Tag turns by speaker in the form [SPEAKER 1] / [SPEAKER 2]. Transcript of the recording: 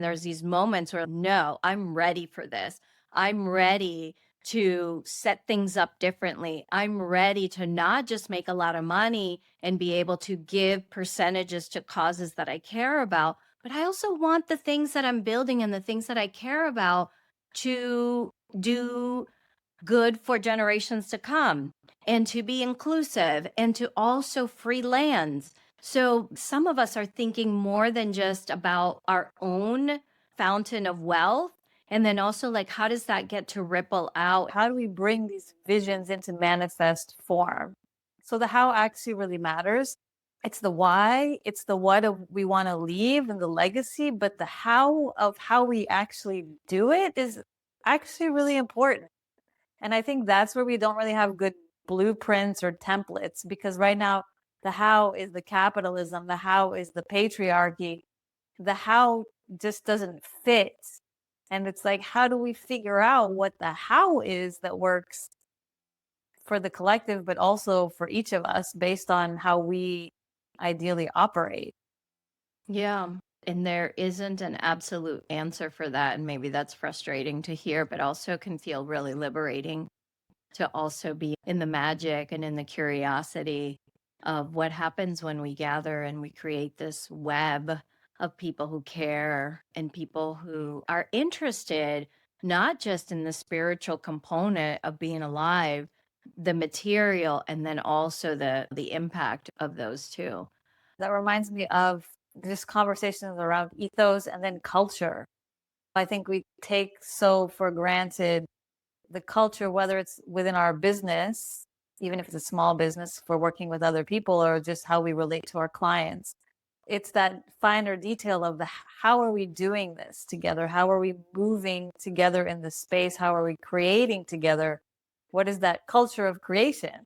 [SPEAKER 1] There's these moments where, no, I'm ready for this. I'm ready to set things up differently. I'm ready to not just make a lot of money and be able to give percentages to causes that I care about, but I also want the things that I'm building and the things that I care about to do good for generations to come and to be inclusive and to also free lands. So some of us are thinking more than just about our own fountain of wealth. And then also, like, how does that get to ripple out?
[SPEAKER 2] How do we bring these visions into manifest form? So the how actually really matters. It's the why, it's the what of we want to leave and the legacy, but the how of how we actually do it is actually really important. And I think that's where we don't really have good blueprints or templates, because right now the how is the capitalism, the how is the patriarchy, the how just doesn't fit. And it's like, how do we figure out what the how is that works for the collective, but also for each of us based on how we ideally operate?
[SPEAKER 1] Yeah. And there isn't an absolute answer for that. And maybe that's frustrating to hear, but also can feel really liberating to also be in the magic and in the curiosity of what happens when we gather and we create this web of people who care and people who are interested not just in the spiritual component of being alive, the material, and then also the impact of those two.
[SPEAKER 2] That reminds me of just conversations around ethos and then culture. I think we take so for granted the culture, whether it's within our business, even if it's a small business, if we're working with other people, or just how we relate to our clients. It's that finer detail of the how are we doing this together? How are we moving together in the space? How are we creating together? What is that culture of creation?